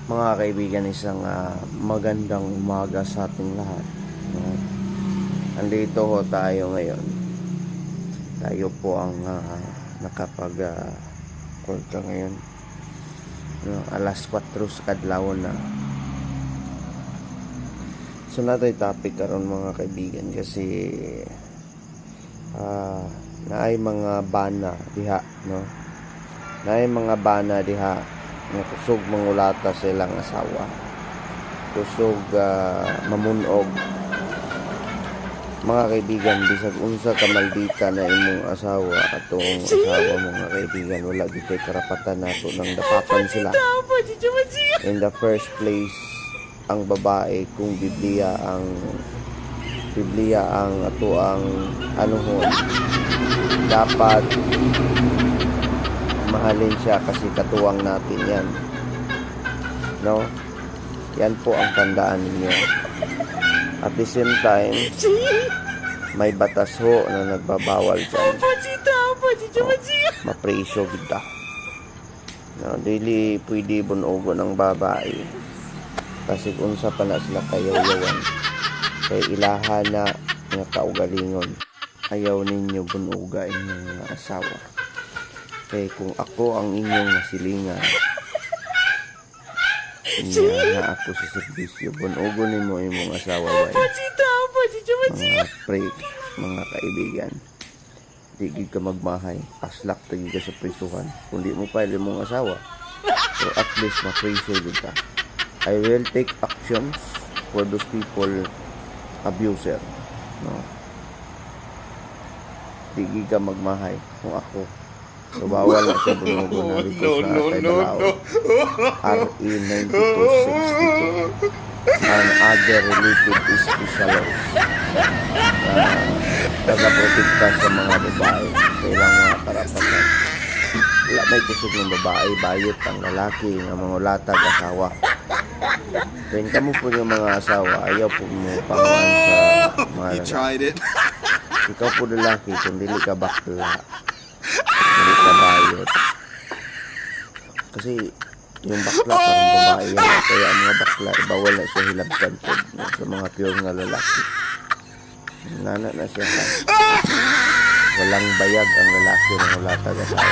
Mga kaibigan, isang magandang umaga sa ating lahat. Andito ho tayo ngayon. Tayo po ang nakapag-kulta ngayon. Alas 4 sa kadlawon na. So natin topic karon mga kaibigan kasi naay mga bana diha, no? Naay mga bana diha nga kusog mangulata sa ilang asawa, kusog mamunog. Mga kaibigan, bisag unsa ka maldita na imong asawa, atong asawa mga kaibigan, wala gid karapatan nato nang dapapan sila. In the first place, ang babae, kung Biblia ang ato ang anuhon, dapat mahalin siya kasi katuwang natin yan, no? Yan po ang tandaan ninyo. At the same time, may batas ho na nagbabawal dyan. Mapresyo kita, no? Dili pwede bunogo ng babae kasi unsa pa na sila kayaw-yawan kay ilaha na nga kaugalingon. Ayaw ninyo bunuga inyong asawa. Kay kung ako ang inyong nasilingan, na ako sa serbisyo, bunugo nimo imong asawa way. Mga pre, mga kaibigan, di gid ka magmahay, paslak tagi ka sa prisuhan kung di mo pa imong asawa. So at least mapriso gid ka. I will take actions for those people abuser, no? Di gid ka magmahay kung ako. So bawal na siya bunugo na request na kay Balao. RE 9262 and other related special laws na nagaprotekta sa mga babae sa ilang mga karapatan. Wala may kusog ng babae, bayot ang lalaki ng mga ulatag asawa. Then kamo po yung mga asawa, ayaw po mo panguhan sa mga lalaki. Ikaw po lalaki, kung dili ka bakla, dili ka bayot. Kasi yung bakla parang babae yan, kaya ang mga bakla bawal na siya hilabtan po sa mga pure nga lalaki. Nana na siya, walang bayag ang lalaki ng ulatag asawa.